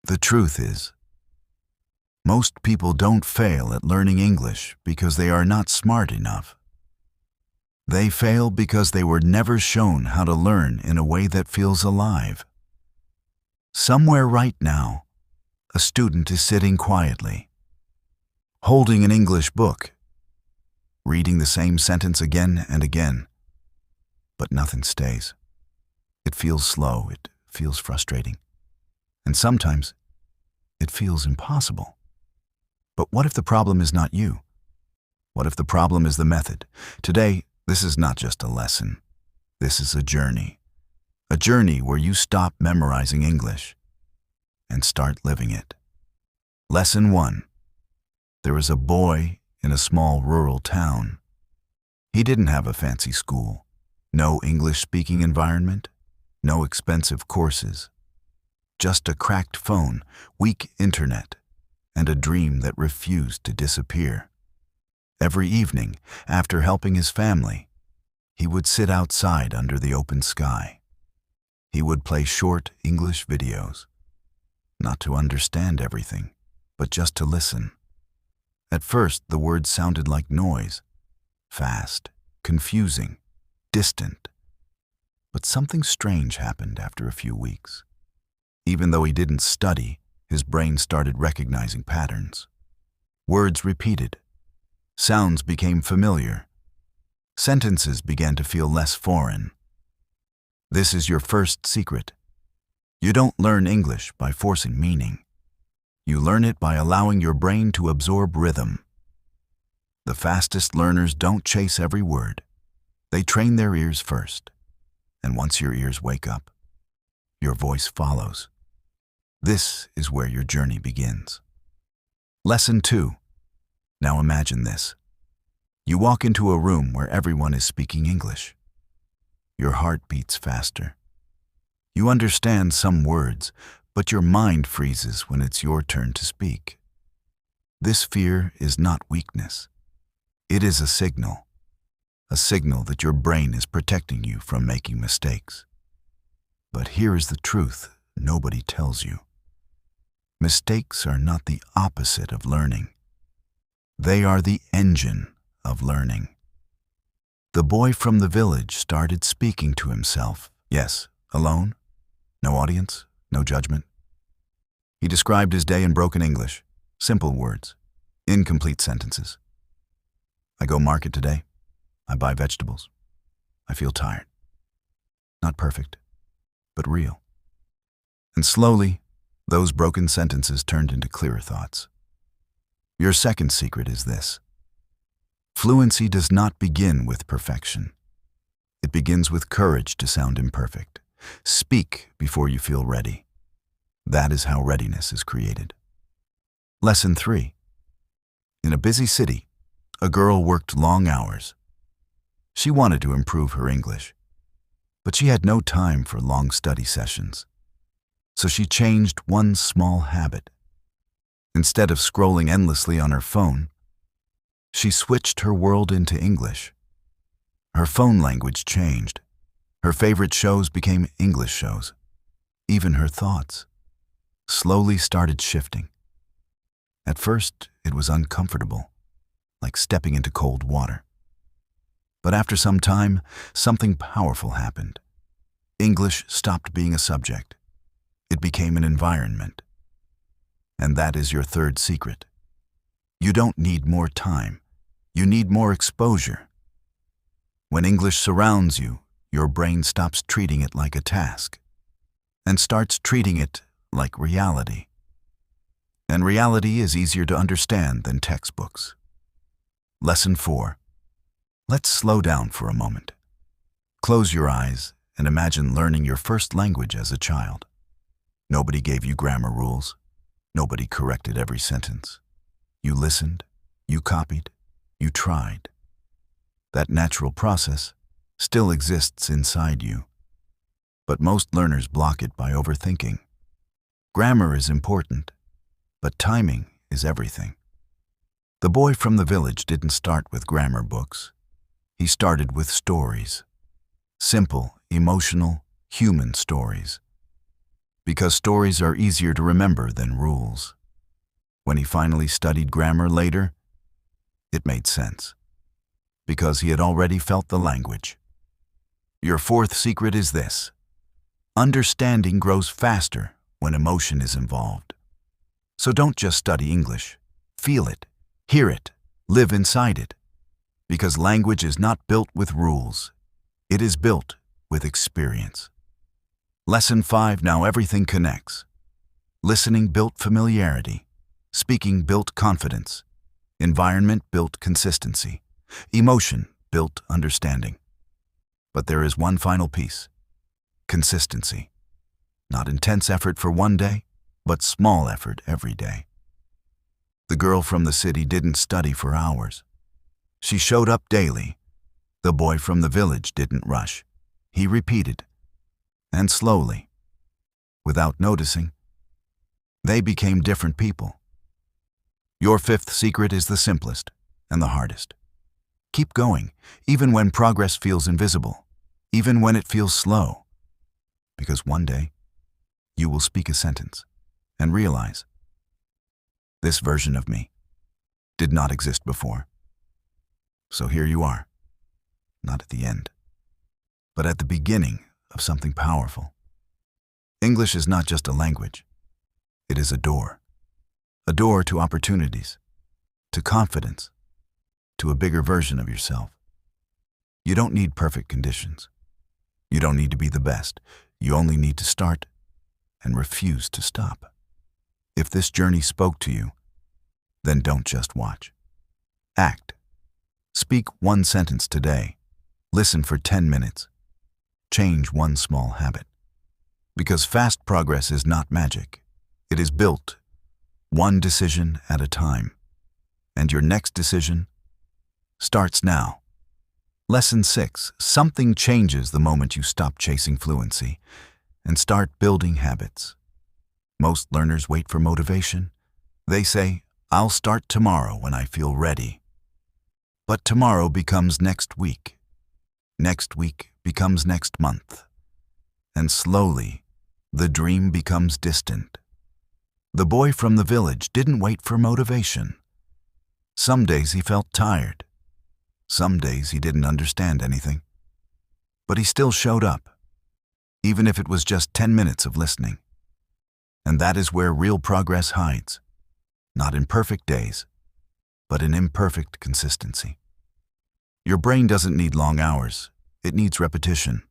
The truth is, most people don't fail at learning English because they are not smart enough. They fail because they were never shown how to learn in a way that feels alive. Somewhere right now, a student is sitting quietly, holding an English book, reading the same sentence again and again, but nothing stays. It feels slow, it feels frustrating, and sometimes it feels impossible. But what if the problem is not you? What if the problem is the method? Today, this is not just a lesson. This is a journey where you stop memorizing English and start living it. Lesson 1. There was a boy in a small rural town. He didn't have a fancy school, no English-speaking environment, no expensive courses, just a cracked phone, weak internet, and a dream that refused to disappear. Every evening, after helping his family, he would sit outside under the open sky. He would play short English videos, not to understand everything, but just to listen. At first, the words sounded like noise, fast, confusing, distant. But something strange happened after a few weeks. Even though he didn't study, his brain started recognizing patterns. Words repeated. Sounds became familiar. Sentences began to feel less foreign. This is your first secret. You don't learn English by forcing meaning. You learn it by allowing your brain to absorb rhythm. The fastest learners don't chase every word. They train their ears first. And once your ears wake up, your voice follows. This is where your journey begins. Lesson 2. Now imagine this. You walk into a room where everyone is speaking English. Your heart beats faster. You understand some words, but your mind freezes when it's your turn to speak. This fear is not weakness. It is a signal that your brain is protecting you from making mistakes. But here is the truth nobody tells you. Mistakes are not the opposite of learning. They are the engine of learning. The boy from the village started speaking to himself. Yes, alone, no audience, no judgment. He described his day in broken English, simple words, incomplete sentences. I go market today. I buy vegetables. I feel tired. Not perfect, but real. And slowly, those broken sentences turned into clearer thoughts. Your second secret is this. Fluency does not begin with perfection. It begins with courage to sound imperfect. Speak before you feel ready. That is how readiness is created. Lesson 3. In a busy city, a girl worked long hours. She wanted to improve her English, but she had no time for long study sessions. So she changed one small habit. Instead of scrolling endlessly on her phone, she switched her world into English. Her phone language changed. Her favorite shows became English shows. Even her thoughts slowly started shifting. At first, it was uncomfortable, like stepping into cold water. But after some time, something powerful happened. English stopped being a subject. It became an environment. And that is your third secret. You don't need more time. You need more exposure. When English surrounds you, your brain stops treating it like a task and starts treating it like reality. And reality is easier to understand than textbooks. Lesson 4. Let's slow down for a moment. Close your eyes and imagine learning your first language as a child. Nobody gave you grammar rules. Nobody corrected every sentence. You listened, you copied, you tried. That natural process still exists inside you. But most learners block it by overthinking. Grammar is important, but timing is everything. The boy from the village didn't start with grammar books. He started with stories. Simple, emotional, human stories. Because stories are easier to remember than rules. When he finally studied grammar later, it made sense. Because he had already felt the language. Your fourth secret is this: understanding grows faster when emotion is involved. So don't just study English. Feel it, hear it, live inside it. Because language is not built with rules. It is built with experience. Lesson 5. Now everything connects. Listening built familiarity. Speaking built confidence. Environment built consistency. Emotion built understanding. But there is one final piece: consistency. Not intense effort for one day, but small effort every day. The girl from the city didn't study for hours. She showed up daily. The boy from the village didn't rush. He repeated. And slowly, without noticing, they became different people. Your fifth secret is the simplest and the hardest. Keep going, even when progress feels invisible, even when it feels slow. Because one day, you will speak a sentence and realize, this version of me did not exist before. So here you are, not at the end, but at the beginning of something powerful. English is not just a language. It is a door to opportunities, to confidence, to a bigger version of yourself. You don't need perfect conditions. You don't need to be the best. You only need to start and refuse to stop. If this journey spoke to you, then don't just watch. Act. Speak one sentence today. Listen for 10 minutes. Change one small habit. Because fast progress is not magic. It is built one decision at a time. And your next decision starts now. Lesson 6. Something changes the moment you stop chasing fluency and start building habits. Most learners wait for motivation. They say, I'll start tomorrow when I feel ready. But tomorrow becomes next week. Next week becomes next month. And slowly, the dream becomes distant. The boy from the village didn't wait for motivation. Some days he felt tired. Some days he didn't understand anything. But he still showed up, even if it was just 10 minutes of listening. And that is where real progress hides. Not in perfect days, but in imperfect consistency. Your brain doesn't need long hours. It needs repetition.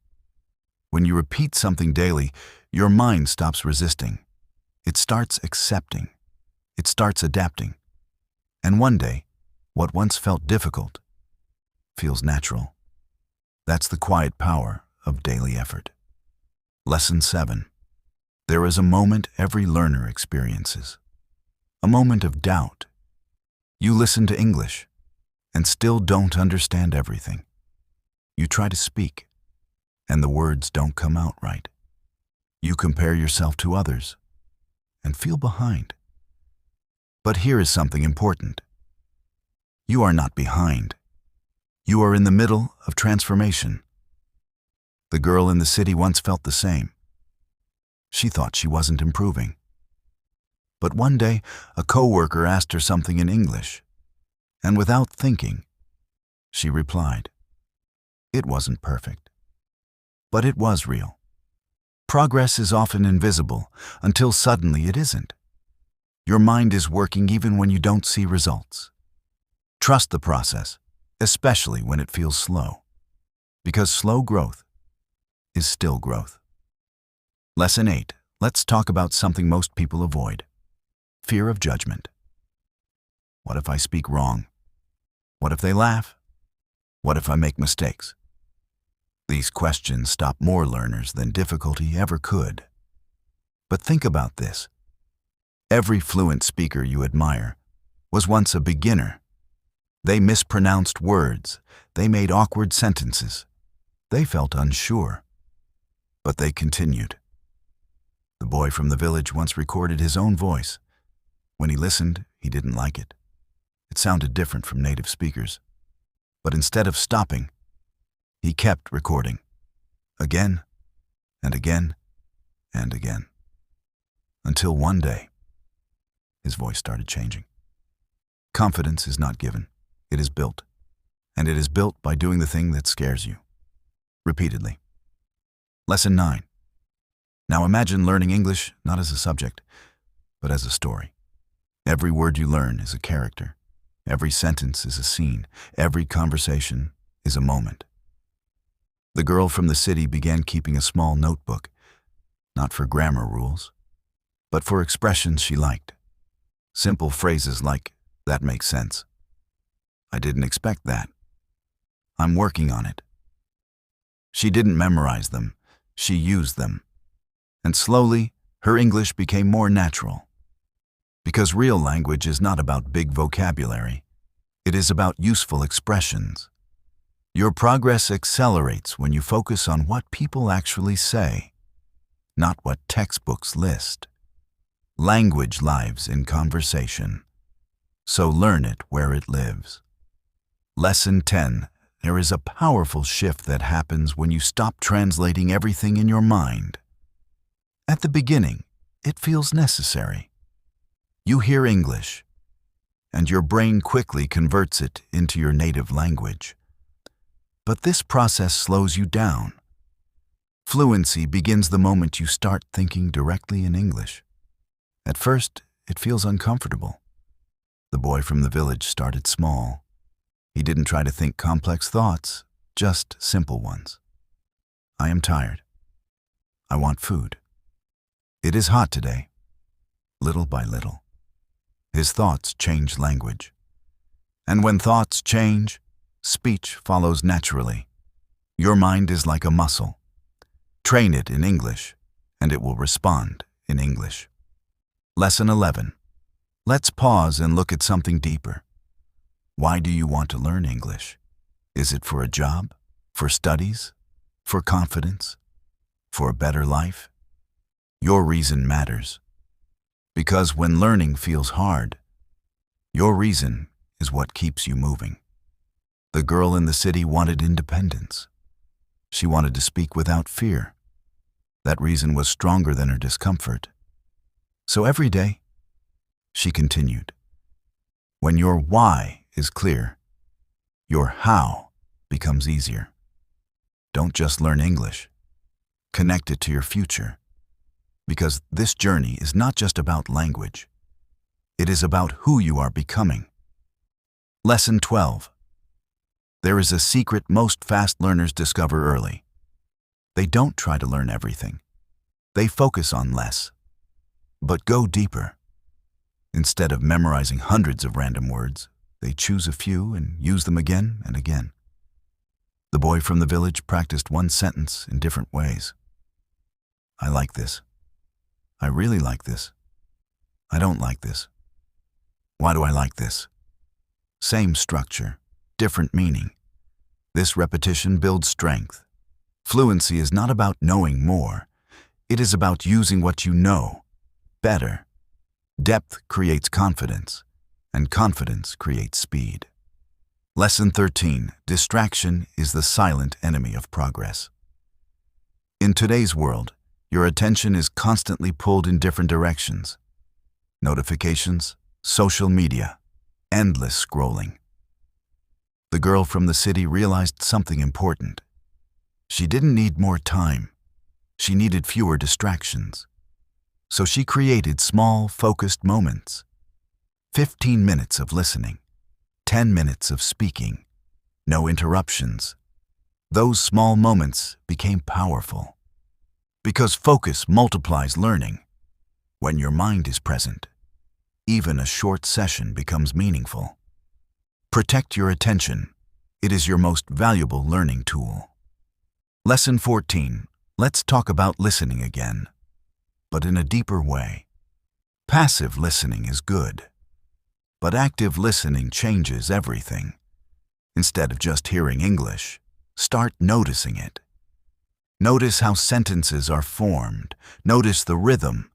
When you repeat something daily, your mind stops resisting. It starts accepting. It starts adapting. And one day, what once felt difficult feels natural. That's the quiet power of daily effort. Lesson 7. There is a moment every learner experiences. A moment of doubt. You listen to English and still don't understand everything. You try to speak, and the words don't come out right. You compare yourself to others and feel behind. But here is something important. You are not behind. You are in the middle of transformation. The girl in the city once felt the same. She thought she wasn't improving. But one day, a coworker asked her something in English, and without thinking, she replied. It wasn't perfect, but it was real. Progress is often invisible until suddenly it isn't. Your mind is working even when you don't see results. Trust the process, especially when it feels slow, because slow growth is still growth. Lesson 8. Let's talk about something most people avoid. Fear of judgment. What if I speak wrong? What if they laugh? What if I make mistakes? These questions stop more learners than difficulty ever could. But think about this. Every fluent speaker you admire was once a beginner. They mispronounced words. They made awkward sentences. They felt unsure. But they continued. The boy from the village once recorded his own voice. When he listened, he didn't like it. It sounded different from native speakers. But instead of stopping, he kept recording. Again, and again, and again. Until one day, his voice started changing. Confidence is not given, it is built. And it is built by doing the thing that scares you. Repeatedly. Lesson 9. Now imagine learning English not as a subject, but as a story. Every word you learn is a character. Every sentence is a scene. Every conversation is a moment. The girl from the city began keeping a small notebook, not for grammar rules, but for expressions she liked. Simple phrases like, "That makes sense." "I didn't expect that." "I'm working on it." She didn't memorize them, she used them. And slowly, her English became more natural. Because real language is not about big vocabulary. It is about useful expressions. Your progress accelerates when you focus on what people actually say, not what textbooks list. Language lives in conversation, so learn it where it lives. Lesson 10. There is a powerful shift that happens when you stop translating everything in your mind. At the beginning, it feels necessary. You hear English, and your brain quickly converts it into your native language. But this process slows you down. Fluency begins the moment you start thinking directly in English. At first, it feels uncomfortable. The boy from the village started small. He didn't try to think complex thoughts, just simple ones. "I am tired. I want food. It is hot today." Little by little, his thoughts change language. And when thoughts change, speech follows naturally. Your mind is like a muscle. Train it in English, and it will respond in English. Lesson 11. Let's pause and look at something deeper. Why do you want to learn English? Is it for a job? For studies? For confidence? For a better life? Your reason matters. Because when learning feels hard, your reason is what keeps you moving. The girl in the city wanted independence. She wanted to speak without fear. That reason was stronger than her discomfort. So every day, she continued. When your why is clear, your how becomes easier. Don't just learn English. Connect it to your future. Because this journey is not just about language. It is about who you are becoming. Lesson 12. There is a secret most fast learners discover early. They don't try to learn everything. They focus on less, but go deeper. Instead of memorizing hundreds of random words, they choose a few and use them again and again. The boy from the village practiced one sentence in different ways. I like this. I really like this. I don't like this. Why do I like this? Same structure, different meaning. This repetition builds strength. Fluency is not about knowing more. It is about using what you know better. Depth creates confidence, and confidence creates speed. Lesson 13. Distraction is the silent enemy of progress. In today's world, your attention is constantly pulled in different directions. Notifications, social media, endless scrolling. The girl from the city realized something important. She didn't need more time. She needed fewer distractions. So she created small, focused moments. 15 minutes of listening, 10 minutes of speaking, no interruptions. Those small moments became powerful. Because focus multiplies learning. When your mind is present, even a short session becomes meaningful. Protect your attention. It is your most valuable learning tool. Lesson 14. Let's talk about listening again, but in a deeper way. Passive listening is good, but active listening changes everything. Instead of just hearing English, start noticing it. Notice how sentences are formed. Notice the rhythm.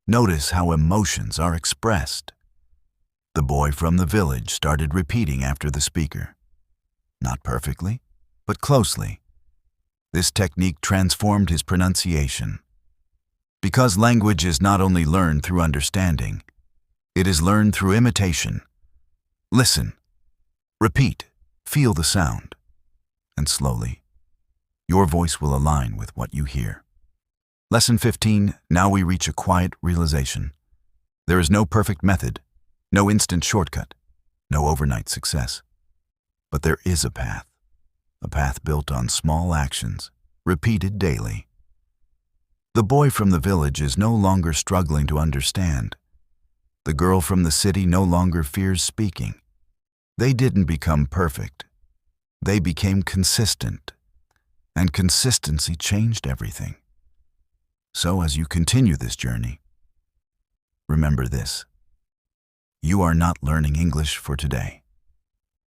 Notice how emotions are expressed. The boy from the village started repeating after the speaker. Not perfectly, but closely. This technique transformed his pronunciation. Because language is not only learned through understanding, it is learned through imitation. Listen, repeat, feel the sound, and slowly, your voice will align with what you hear. Lesson 15, now we reach a quiet realization. There is no perfect method, no instant shortcut, no overnight success. But there is a path built on small actions, repeated daily. The boy from the village is no longer struggling to understand. The girl from the city no longer fears speaking. They didn't become perfect. They became consistent. And consistency changed everything. So as you continue this journey, remember this. You are not learning English for today.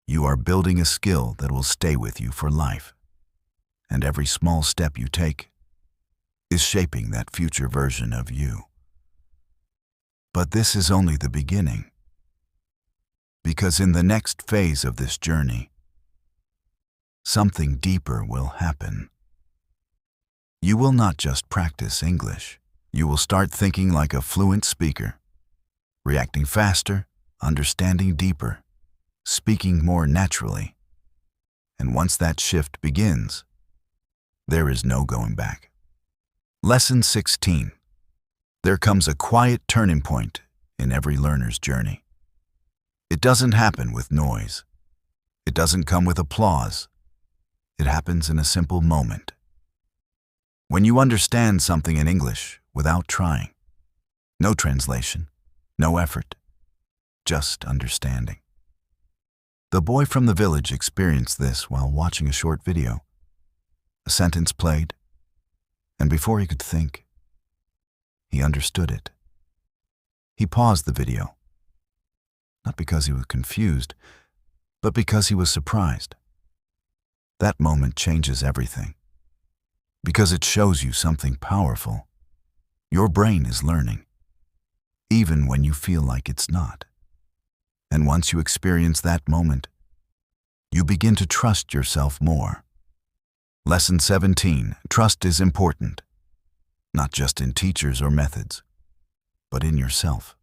You are building a skill that will stay with you for life. And every small step you take is shaping that future version of you. But this is only the beginning. Because in the next phase of this journey, something deeper will happen. You will not just practice English. You will start thinking like a fluent speaker, reacting faster, understanding deeper, speaking more naturally. And once that shift begins, there is no going back. Lesson 16. There comes a quiet turning point in every learner's journey. It doesn't happen with noise. It doesn't come with applause. It happens in a simple moment. When you understand something in English without trying, no translation, no effort, just understanding. The boy from the village experienced this while watching a short video. A sentence played, and before he could think, he understood it. He paused the video, not because he was confused, but because he was surprised. That moment changes everything, because it shows you something powerful. Your brain is learning, even when you feel like it's not. And once you experience that moment, you begin to trust yourself more. Lesson 17, trust is important, not just in teachers or methods, but in yourself.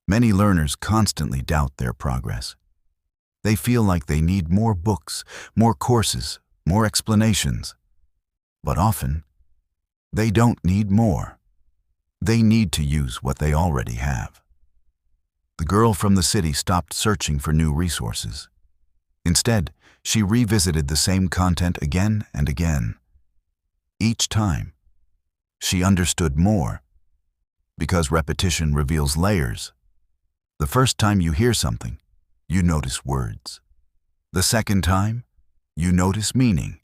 Many learners constantly doubt their progress. They feel like they need more books, more courses, more explanations. But often, they don't need more. They need to use what they already have. The girl from the city stopped searching for new resources. Instead, she revisited the same content again and again. Each time, she understood more, because repetition reveals layers. The first time you hear something, you notice words. The second time, you notice meaning.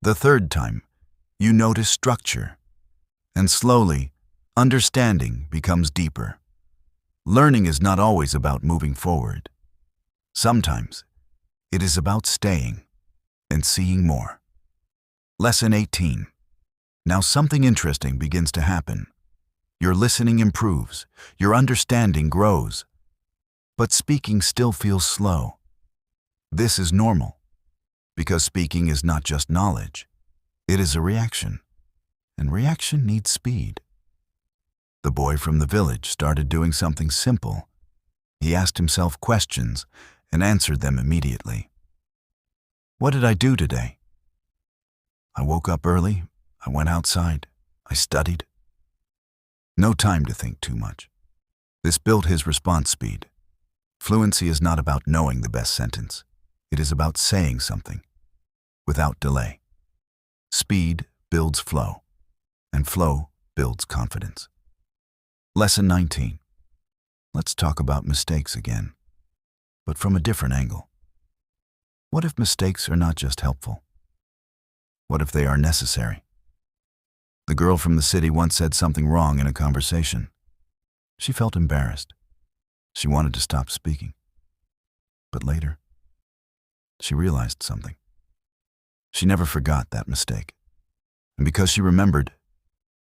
The third time, you notice structure. And slowly, understanding becomes deeper. Learning is not always about moving forward. Sometimes, it is about staying and seeing more. Lesson 18. Now something interesting begins to happen. Your listening improves, your understanding grows, but speaking still feels slow. This is normal, because speaking is not just knowledge. It is a reaction, and reaction needs speed. The boy from the village started doing something simple. He asked himself questions and answered them immediately. What did I do today? I woke up early, I went outside, I studied. No time to think too much. This built his response speed. Fluency is not about knowing the best sentence. It is about saying something without delay. Speed builds flow, and flow builds confidence. Lesson 19. Let's talk about mistakes again, but from a different angle. What if mistakes are not just helpful? What if they are necessary? The girl from the city once said something wrong in a conversation. She felt embarrassed. She wanted to stop speaking. But later, she realized something. She never forgot that mistake. And because she remembered,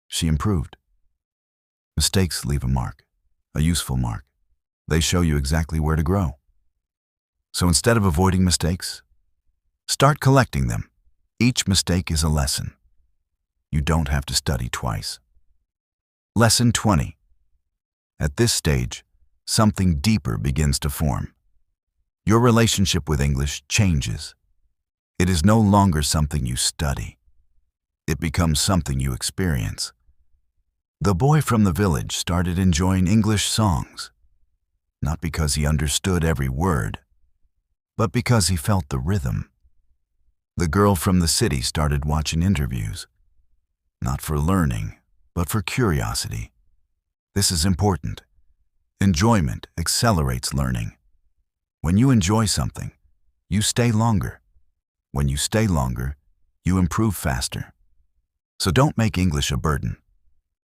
she improved. Mistakes leave a mark, a useful mark. They show you exactly where to grow. So instead of avoiding mistakes, start collecting them. Each mistake is a lesson. You don't have to study twice. Lesson 20. At this stage, something deeper begins to form. Your relationship with English changes. It is no longer something you study. It becomes something you experience. The boy from the village started enjoying English songs, not because he understood every word, but because he felt the rhythm. The girl from the city started watching interviews, not for learning, but for curiosity. This is important. Enjoyment accelerates learning. When you enjoy something, you stay longer. When you stay longer, you improve faster. So don't make English a burden.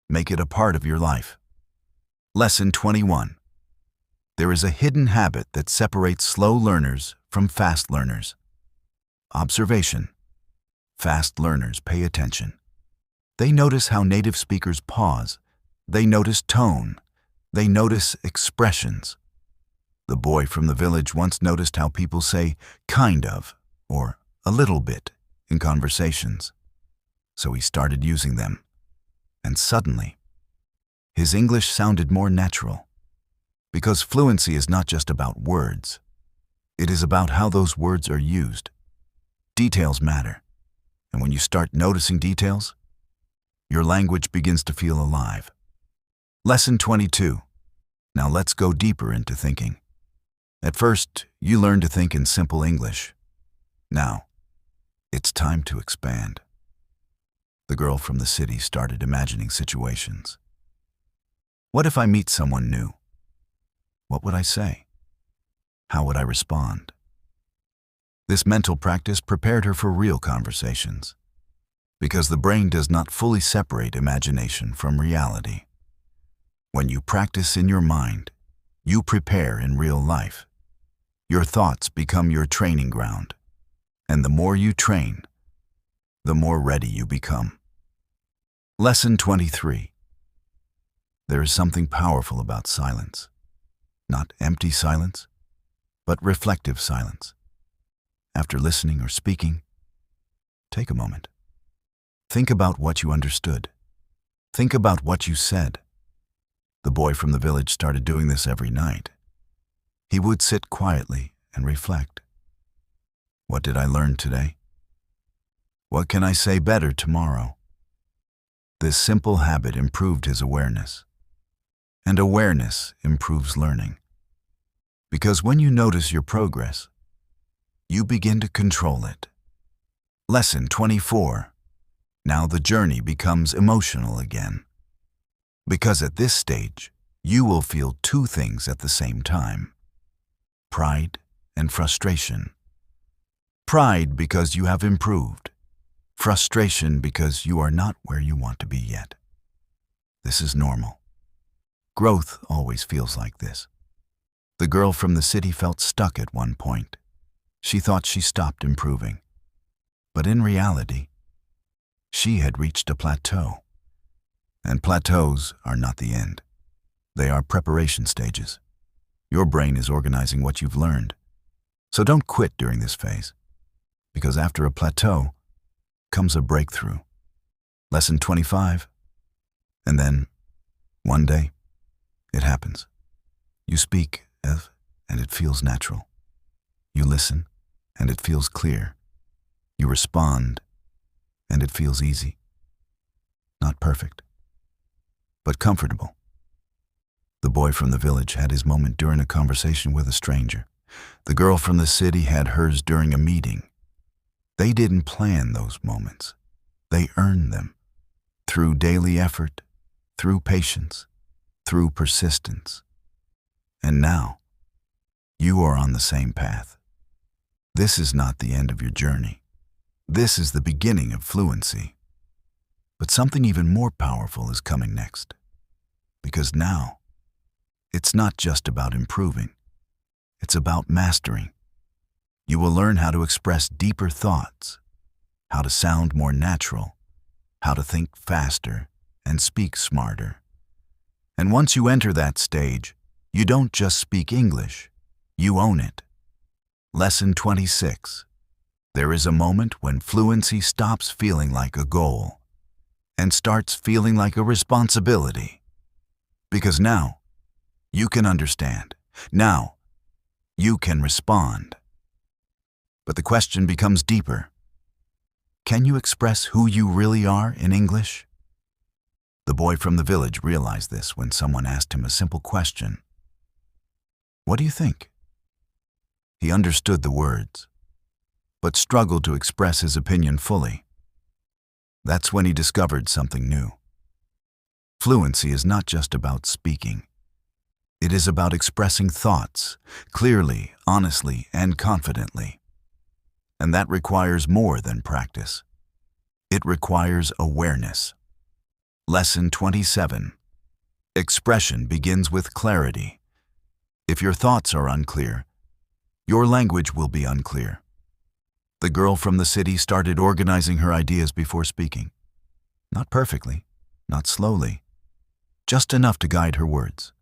Make it a part of your life. Lesson 21. There is a hidden habit that separates slow learners from fast learners. Observation. Fast learners pay attention. They notice how native speakers pause. They notice tone. They notice expressions. The boy from the village once noticed how people say kind of or a little bit in conversations. So he started using them. And suddenly, his English sounded more natural. Because fluency is not just about words. It is about how those words are used. Details matter. And when you start noticing details, your language begins to feel alive. Lesson 22. Now let's go deeper into thinking. At first, you learn to think in simple English. Now, it's time to expand. The girl from the city started imagining situations. What if I meet someone new? What would I say? How would I respond? This mental practice prepared her for real conversations, because the brain does not fully separate imagination from reality. When you practice in your mind, you prepare in real life. Your thoughts become your training ground, and the more you train, the more ready you become. Lesson 23. There is something powerful about silence. Not empty silence, but reflective silence. After listening or speaking, take a moment. Think about what you understood. Think about what you said. The boy from the village started doing this every night. He would sit quietly and reflect. What did I learn today? What can I say better tomorrow? This simple habit improved his awareness. And awareness improves learning. Because when you notice your progress, you begin to control it. Lesson 24. Now the journey becomes emotional again. Because at this stage, you will feel two things at the same time: pride and frustration. Pride because you have improved. Frustration because you are not where you want to be yet. This is normal. Growth always feels like this. The girl from the city felt stuck at one point. She thought she stopped improving. But in reality, she had reached a plateau. And plateaus are not the end. They are preparation stages. Your brain is organizing what you've learned. So don't quit during this phase, because after a plateau comes a breakthrough. Lesson 25. And then, one day, it happens. You speak and it feels natural. You listen and it feels clear. You respond and it feels easy. Not perfect, but comfortable. The boy from the village had his moment during a conversation with a stranger. The girl from the city had hers during a meeting. They didn't plan those moments. They earned them through daily effort, through patience, through persistence. And now, you are on the same path. This is not the end of your journey. This is the beginning of fluency. But something even more powerful is coming next. Because now, it's not just about improving. It's about mastering. You will learn how to express deeper thoughts, how to sound more natural, how to think faster and speak smarter. And once you enter that stage, you don't just speak English, you own it. Lesson 26. There is a moment when fluency stops feeling like a goal. and starts feeling like a responsibility. Because now, you can understand. Now, you can respond. But the question becomes deeper. Can you express who you really are in English? The boy from the village realized this when someone asked him a simple question. What do you think? He understood the words, but struggled to express his opinion fully. That's when he discovered something new. Fluency is not just about speaking. It is about expressing thoughts clearly, honestly, and confidently. And that requires more than practice. It requires awareness. Lesson 27. Expression begins with clarity. If your thoughts are unclear, your language will be unclear. The girl from the city started organizing her ideas before speaking. Not perfectly, not slowly, just enough to guide her words.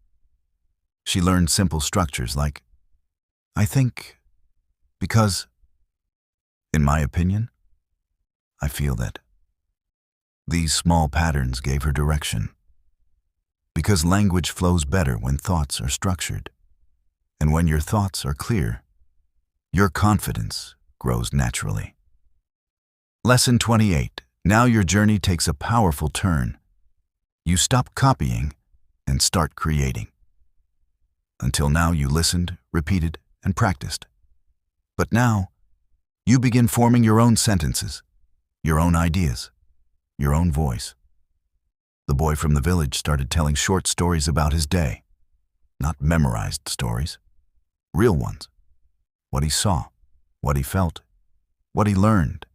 She learned simple structures like, I think, because, in my opinion, I feel that. These small patterns gave her direction. Because language flows better when thoughts are structured. And when your thoughts are clear, your confidence grows naturally. Lesson 28. Now your journey takes a powerful turn. You stop copying and start creating. Until now you listened, repeated, and practiced. But now, you begin forming your own sentences, your own ideas, your own voice. The boy from the village started telling short stories about his day. Not memorized stories, real ones. What he saw, what he felt, what he learned.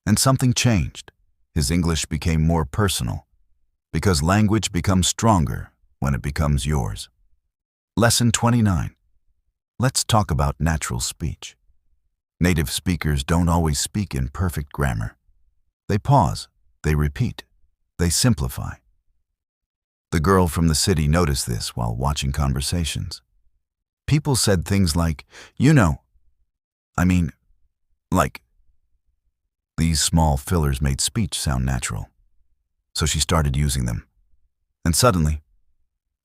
And something changed. His English became more personal, because language becomes stronger when it becomes yours. Lesson 29. Let's talk about natural speech. Native speakers don't always speak in perfect grammar. They pause, they repeat, they simplify. The girl from the city noticed this while watching conversations. People said things like, like. These small fillers made speech sound natural. So she started using them. And suddenly,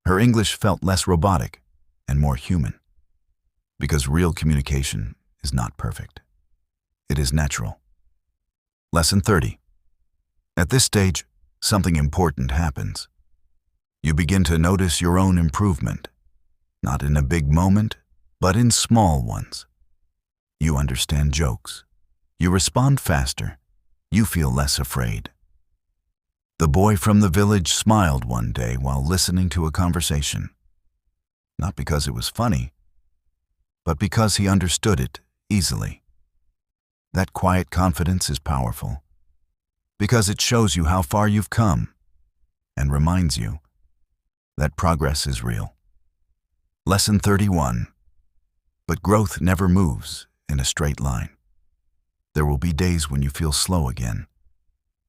her English felt less robotic and more human. Because real communication is not perfect. It is natural. Lesson 30. At this stage, something important happens. You begin to notice your own improvement, not in a big moment, but in small ones. You understand jokes. You respond faster. You feel less afraid. The boy from the village smiled one day while listening to a conversation. Not because it was funny, but because he understood it easily. That quiet confidence is powerful, because it shows you how far you've come and reminds you that progress is real. Lesson 31. But growth never moves in a straight line. There will be days when you feel slow again,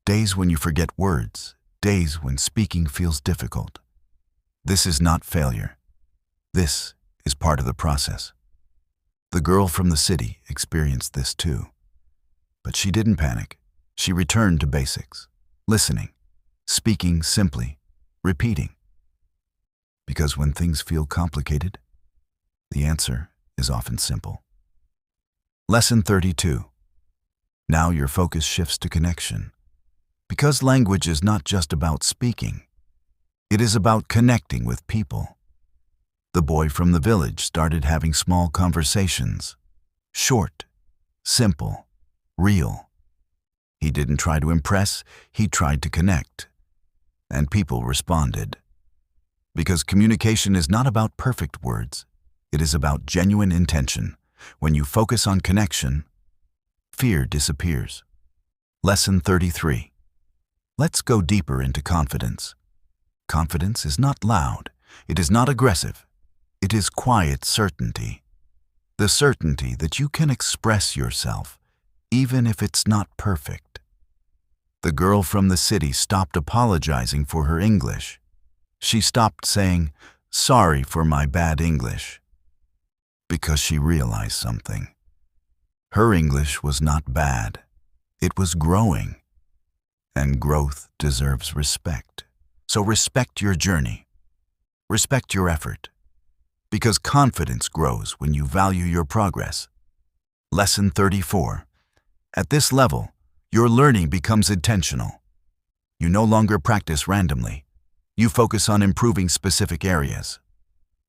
days when you forget words, days when speaking feels difficult. This is not failure. This is part of the process. The girl from the city experienced this too. But she didn't panic. She returned to basics, listening, speaking simply, repeating. Because when things feel complicated, the answer is often simple. Lesson 32. Now your focus shifts to connection. Because language is not just about speaking, it is about connecting with people. The boy from the village started having small conversations. Short, simple, real. He didn't try to impress, he tried to connect. And people responded. Because communication is not about perfect words, it is about genuine intention. When you focus on connection, fear disappears. Lesson 33. Let's go deeper into confidence. Confidence is not loud, it is not aggressive. It is quiet certainty. The certainty that you can express yourself, even if it's not perfect. The girl from the city stopped apologizing for her English. She stopped saying, "Sorry for my bad English," because she realized something. Her English was not bad. It was growing. And growth deserves respect. So respect your journey. Respect your effort. Because confidence grows when you value your progress. Lesson 34. At this level, your learning becomes intentional. You no longer practice randomly. You focus on improving specific areas.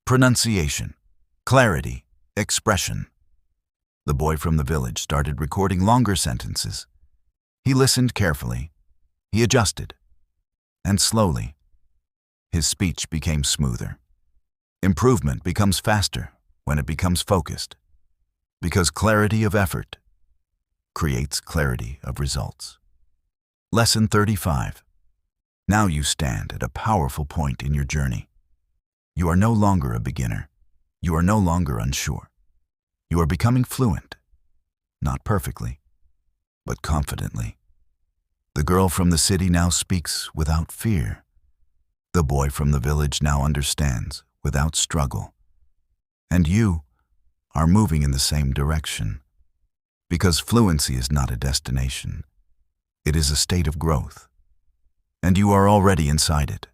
Pronunciation, clarity, expression. The boy from the village started recording longer sentences. He listened carefully. He adjusted. And slowly, his speech became smoother. Improvement becomes faster when it becomes focused. Because clarity of effort creates clarity of results. Lesson 35. Now you stand at a powerful point in your journey. You are no longer a beginner. You are no longer unsure. You are becoming fluent. Not perfectly, but confidently. The girl from the city now speaks without fear. The boy from the village now understands without struggle. And you are moving in the same direction. Because fluency is not a destination. It is a state of growth. And you are already inside it.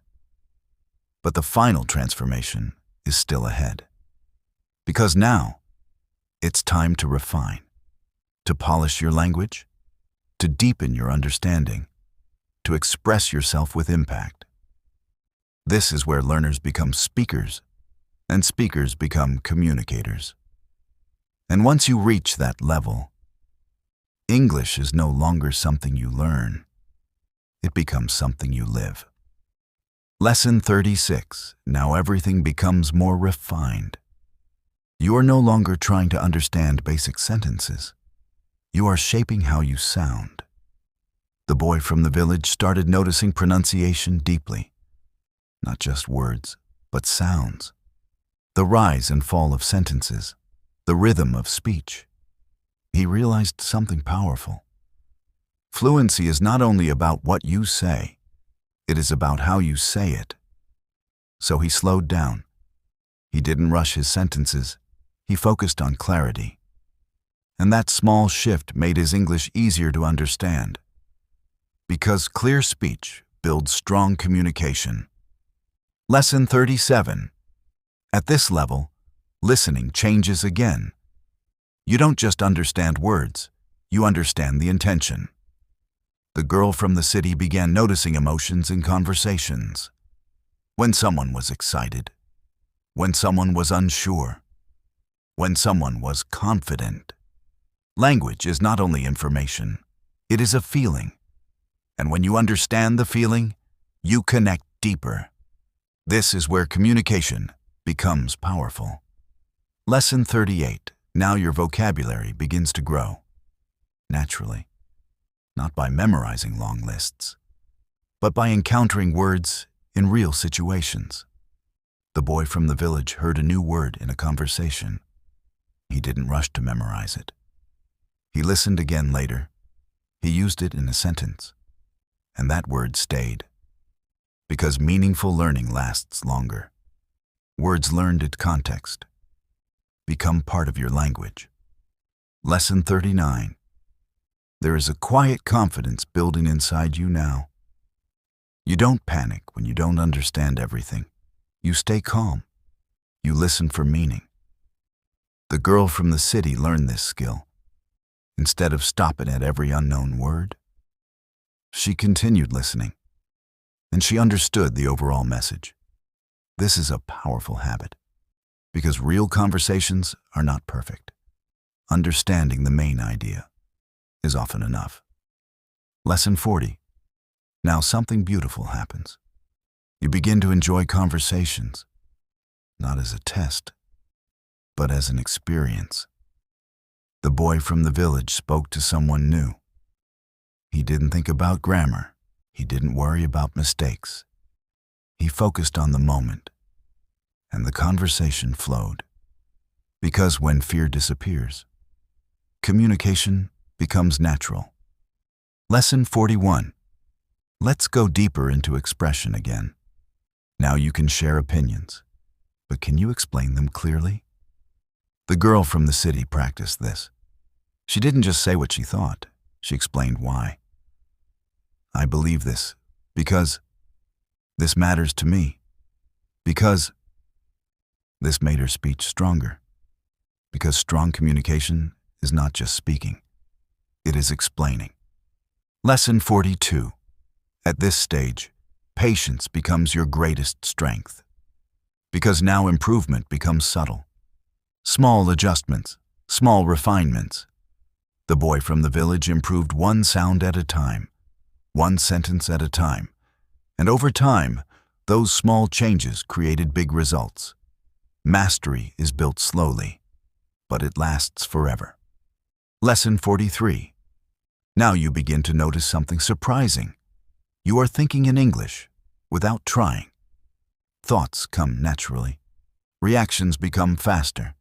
But the final transformation is still ahead. Because now, it's time to refine, to polish your language, to deepen your understanding, to express yourself with impact. This is where learners become speakers, and speakers become communicators. And once you reach that level, English is no longer something you learn. It becomes something you live. Lesson 36. Now everything becomes more refined. You are no longer trying to understand basic sentences. You are shaping how you sound. The boy from the village started noticing pronunciation deeply. Not just words, but sounds. The rise and fall of sentences. The rhythm of speech. He realized something powerful. Fluency is not only about what you say, it is about how you say it. So he slowed down. He didn't rush his sentences. He focused on clarity. And that small shift made his English easier to understand. Because clear speech builds strong communication. Lesson 37. At this level, listening changes again. You don't just understand words, you understand the intention. The girl from the city began noticing emotions in conversations. When someone was excited, when someone was unsure, when someone was confident. Language is not only information, it is a feeling. And when you understand the feeling, you connect deeper. This is where communication becomes powerful. Lesson 38. Now your vocabulary begins to grow. Naturally. Not by memorizing long lists, but by encountering words in real situations. The boy from the village heard a new word in a conversation. He didn't rush to memorize it. He listened again later. He used it in a sentence. And that word stayed. Because meaningful learning lasts longer. Words learned in context become part of your language. Lesson 39. There is a quiet confidence building inside you now. You don't panic when you don't understand everything. You stay calm. You listen for meaning. The girl from the city learned this skill. Instead of stopping at every unknown word, she continued listening, and she understood the overall message. This is a powerful habit, because real conversations are not perfect. Understanding the main idea is often enough. Lesson 40. Now something beautiful happens. You begin to enjoy conversations, not as a test, but as an experience. The boy from the village spoke to someone new. He didn't think about grammar. He didn't worry about mistakes. He focused on the moment, and the conversation flowed. Because when fear disappears, communication becomes natural. Lesson 41. Let's go deeper into expression again. Now you can share opinions, but can you explain them clearly? The girl from the city practiced this. She didn't just say what she thought, she explained why. I believe this because this matters to me, because this made her speech stronger, because strong communication is not just speaking, it is explaining. Lesson 42. At this stage, patience becomes your greatest strength, because now improvement becomes subtle. Small adjustments, small refinements. The boy from the village improved one sound at a time, one sentence at a time, and over time, those small changes created big results. Mastery is built slowly, but it lasts forever. Lesson 43. Now you begin to notice something surprising. You are thinking in English without trying. Thoughts come naturally. Reactions become faster.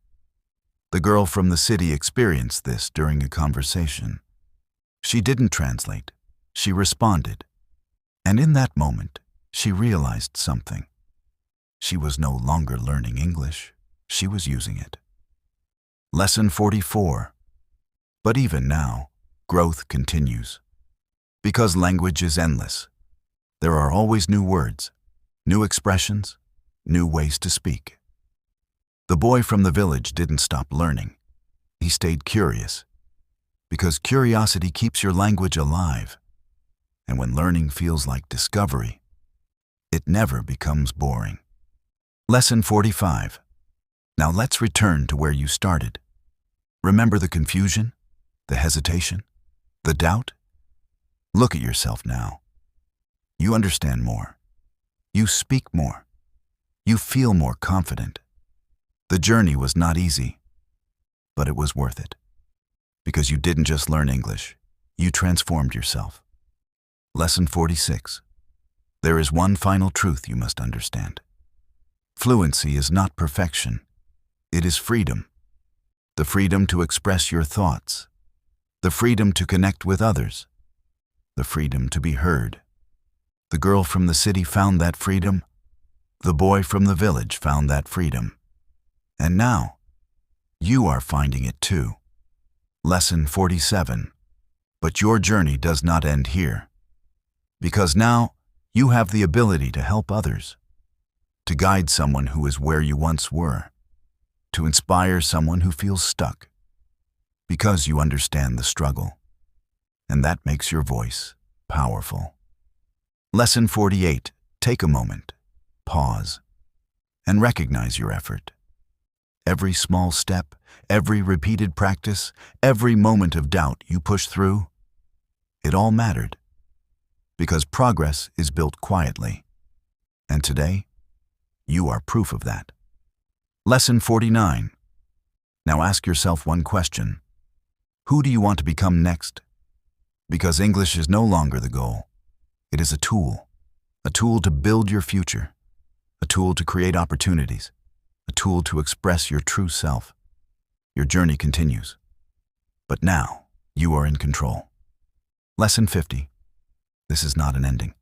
The girl from the city experienced this during a conversation. She didn't translate. She responded. And in that moment, she realized something. She was no longer learning English. She was using it. Lesson 44. But even now, growth continues. Because language is endless. There are always new words, new expressions, new ways to speak. The boy from the village didn't stop learning. He stayed curious. Because curiosity keeps your language alive. And when learning feels like discovery, it never becomes boring. Lesson 45. Now let's return to where you started. Remember the confusion, the hesitation, the doubt? Look at yourself now. You understand more. You speak more. You feel more confident. The journey was not easy, but it was worth it. Because you didn't just learn English, you transformed yourself. Lesson 46. There is one final truth you must understand. Fluency is not perfection. It is freedom. The freedom to express your thoughts. The freedom to connect with others. The freedom to be heard. The girl from the city found that freedom. The boy from the village found that freedom. And now, you are finding it too. Lesson 47. But your journey does not end here. Because now, you have the ability to help others, to guide someone who is where you once were, to inspire someone who feels stuck, because you understand the struggle, and that makes your voice powerful. Lesson 48. Take a moment, pause, and recognize your effort. Every small step, every repeated practice, every moment of doubt you push through, it all mattered. Because progress is built quietly. And today, you are proof of that. Lesson 49. Now ask yourself one question. Who do you want to become next? Because English is no longer the goal. It is a tool to build your future, a tool to create opportunities, a tool to express your true self. Your journey continues. But now, you are in control. Lesson 50. This is not an ending.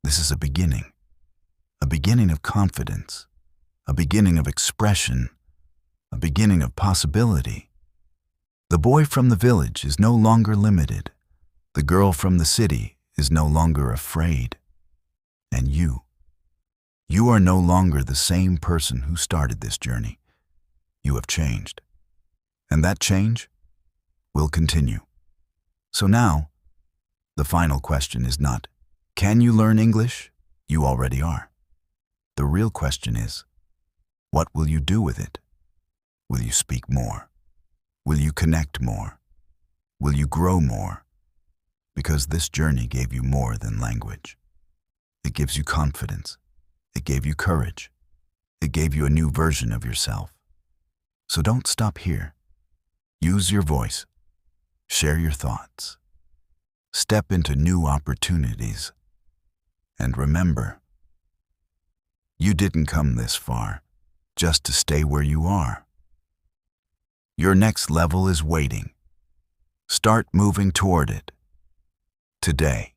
This is a beginning of confidence, a beginning of expression, a beginning of possibility. The boy from the village is no longer limited. The girl from the city is no longer afraid. And you are no longer the same person who started this journey. You have changed. And that change will continue. So now, the final question is not, can you learn English? You already are. The real question is, what will you do with it? Will you speak more? Will you connect more? Will you grow more? Because this journey gave you more than language. It gives you confidence. It gave you courage. It gave you a new version of yourself. So don't stop here. Use your voice. Share your thoughts. Step into new opportunities. And remember, you didn't come this far just to stay where you are. Your next level is waiting. Start moving toward it today.